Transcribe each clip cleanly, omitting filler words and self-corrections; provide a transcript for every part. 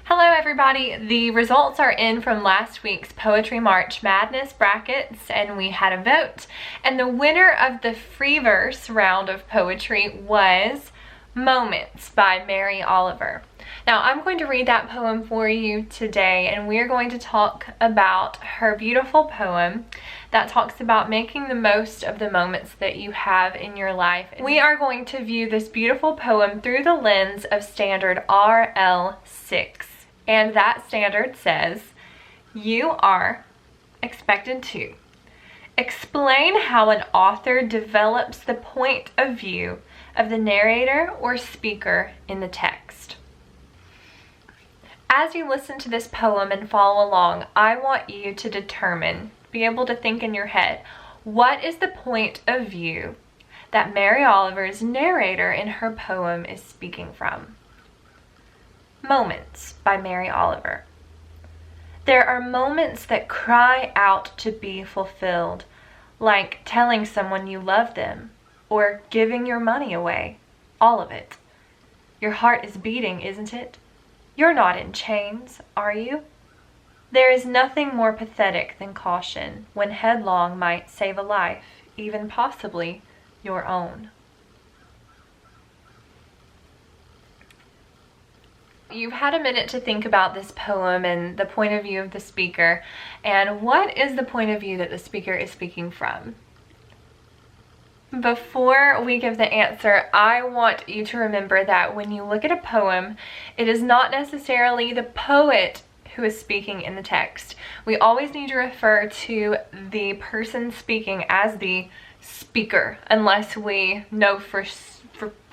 Hello everybody, the results are in from last week's Poetry March Madness brackets and we had a vote, and the winner of the free verse round of poetry was Moments by Mary Oliver. Now I'm going to read that poem for you today, and we're going to talk about her beautiful poem that talks about making the most of the moments that you have in your life. We are going to view this beautiful poem through the lens of Standard RL6. And that standard says, you are expected to explain how an author develops the point of view of the narrator or speaker in the text. As you listen to this poem and follow along, I want you to determine, be able to think in your head, what is the point of view that Mary Oliver's narrator in her poem is speaking from? Moments by Mary Oliver. There are moments that cry out to be fulfilled, like telling someone you love them or giving your money away. All of it. Your heart is beating, isn't it? You're not in chains, are you? There is nothing more pathetic than caution when headlong might save a life, even possibly your own. You've had a minute to think about this poem and the point of view of the speaker, and what is the point of view that the speaker is speaking from? Before we give the answer, I want you to remember that when you look at a poem, it is not necessarily the poet who is speaking in the text. We always need to refer to the person speaking as the speaker, unless we know for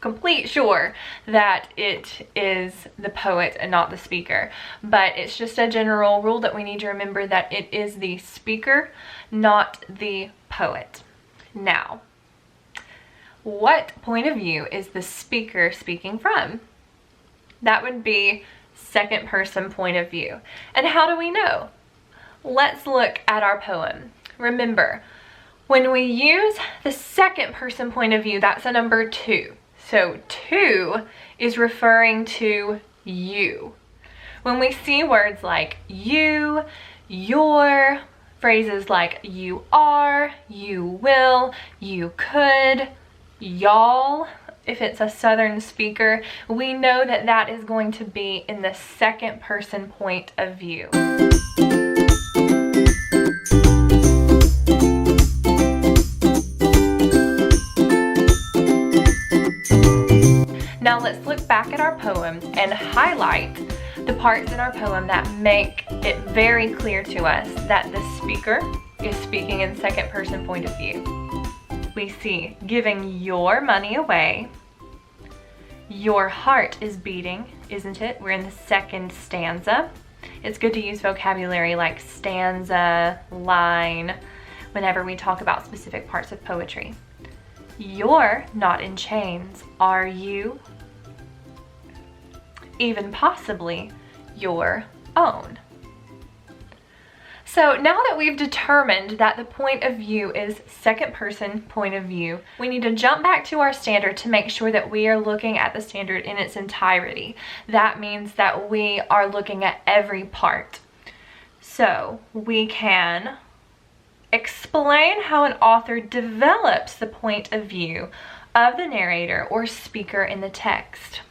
complete sure that it is the poet and not the speaker. But it's just a general rule that we need to remember that it is the speaker, not the poet. Now, what point of view is the speaker speaking from? That would be second person point of view. And how do we know? Let's look at our poem. Remember, when we use the second person point of view, that's a number 2. So 2 is referring to you. When we see words like you, your, phrases like you are, you will, you could, y'all, if it's a southern speaker, we know that that is going to be in the second person point of view. Now let's look back at our poem and highlight the parts in our poem that make it very clear to us that the speaker is speaking in second person point of view. We see giving your money away. Your heart is beating, isn't it? We're in the second stanza. It's good to use vocabulary like stanza, line, whenever we talk about specific parts of poetry. You're not in chains, are you? Even possibly your own. So now that we've determined that the point of view is second person point of view, we need to jump back to our standard to make sure that we are looking at the standard in its entirety. That means that we are looking at every part. So we can explain how an author develops the point of view of the narrator or speaker in the text.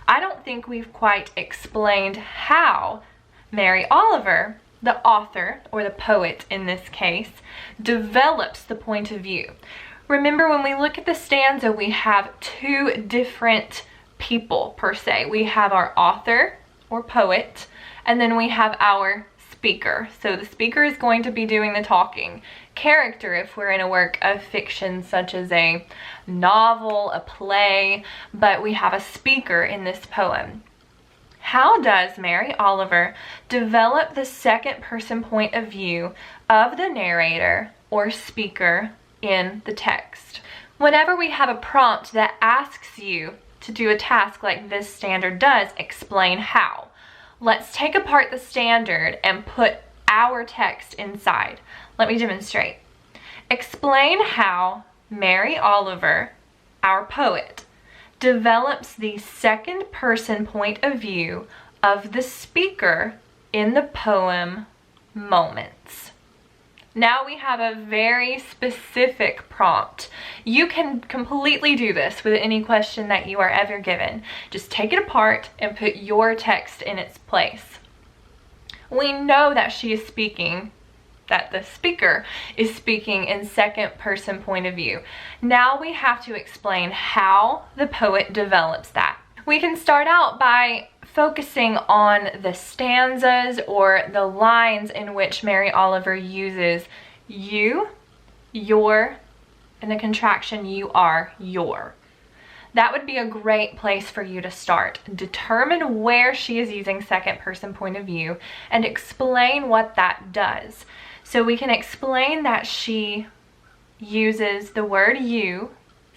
I don't think we've quite explained how Mary Oliver, the author, or the poet in this case, develops the point of view. Remember, when we look at the stanza, we have 2 different people per se. We have our author or poet, and then we have our speaker. So the speaker is going to be doing the talking. Character if we're in a work of fiction such as a novel, a play, but we have a speaker in this poem. How does Mary Oliver develop the second person point of view of the narrator or speaker in the text? Whenever we have a prompt that asks you to do a task like this standard does, explain how. Let's take apart the standard and put our text inside. Let me demonstrate. Explain how Mary Oliver, our poet, develops the second person point of view of the speaker in the poem moments. Now we have a very specific prompt. You can completely do this with any question that you are ever given. Just take it apart and put your text in its place. We know that she is speaking, that the speaker is speaking in second person point of view. Now we have to explain how the poet develops that. We can start out by focusing on the stanzas or the lines in which Mary Oliver uses you, your, and the contraction you are, your. That would be a great place for you to start. Determine where she is using second person point of view and explain what that does. So we can explain that she uses the word you,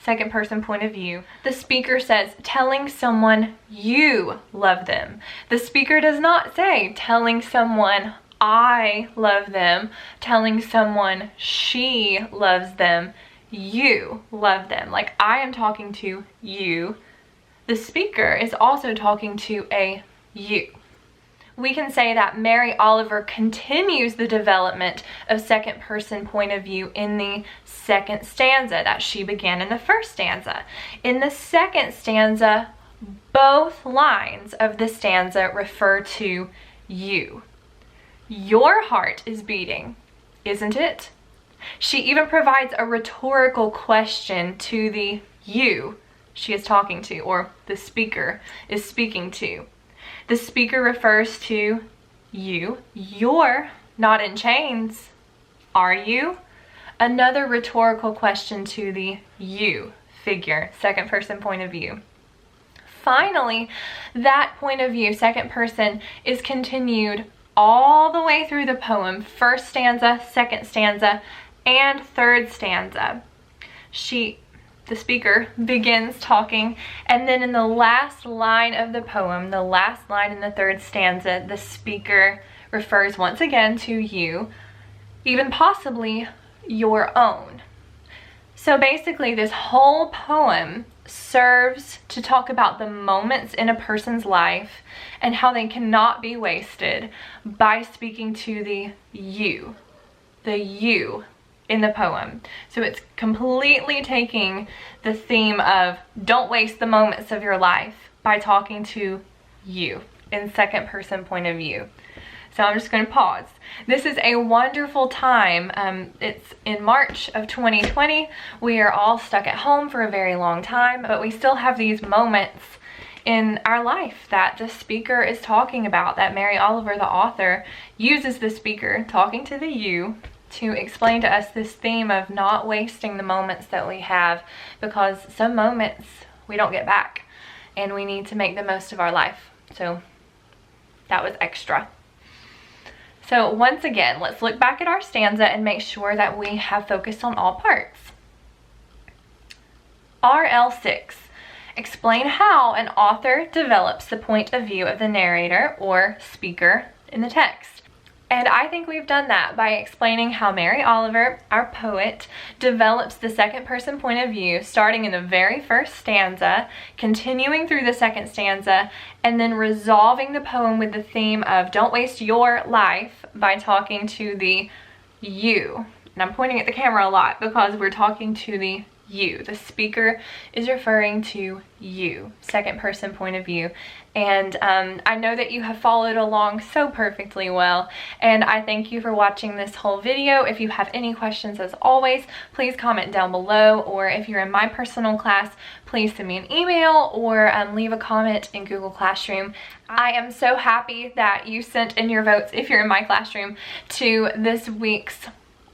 second person point of view. The speaker says telling someone you love them. The speaker does not say telling someone I love them, telling someone she loves them, you love them. Like I am talking to you. The speaker is also talking to a you. We can say that Mary Oliver continues the development of second person point of view in the second stanza that she began in the first stanza. In the second stanza, both lines of the stanza refer to you. Your heart is beating, isn't it? She even provides a rhetorical question to the you she is talking to, or the speaker is speaking to. The speaker refers to you. You're not in chains, are you? Another rhetorical question to the you figure, second person point of view. Finally, that point of view, second person, is continued all the way through the poem, first stanza, second stanza, and third stanza. The speaker begins talking, and then in the last line of the poem, the last line in the third stanza, the speaker refers once again to you, even possibly your own. So basically this whole poem serves to talk about the moments in a person's life and how they cannot be wasted by speaking to the you in the poem. So it's completely taking the theme of don't waste the moments of your life by talking to you in second person point of view. So I'm just going to pause. This is a wonderful time. It's in March of 2020. We are all stuck at home for a very long time, but we still have these moments in our life that the speaker is talking about, that Mary Oliver, the author, uses the speaker talking to the you to explain to us this theme of not wasting the moments that we have, because some moments we don't get back and we need to make the most of our life. So that was extra. So once again, let's look back at our stanza and make sure that we have focused on all parts. RL6. Explain how an author develops the point of view of the narrator or speaker in the text. And I think we've done that by explaining how Mary Oliver, our poet, develops the second person point of view, starting in the very first stanza, continuing through the second stanza, and then resolving the poem with the theme of don't waste your life by talking to the you. And I'm pointing at the camera a lot because we're talking to the you. The speaker is referring to you, second person point of view. And I know that you have followed along so perfectly well, and I thank you for watching this whole video. If you have any questions, as always, please comment down below, or if you're in my personal class, please send me an email or leave a comment in Google Classroom. I am so happy that you sent in your votes, if you're in my classroom, to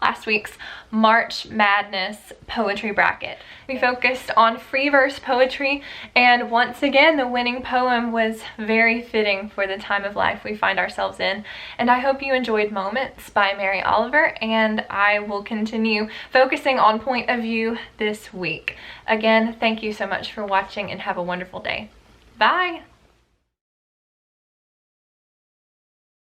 last week's March Madness poetry bracket. We focused on free verse poetry, and once again the winning poem was very fitting for the time of life we find ourselves in. And I hope you enjoyed Moments by Mary Oliver, and I will continue focusing on point of view this week. Again, thank you so much for watching and have a wonderful day. Bye!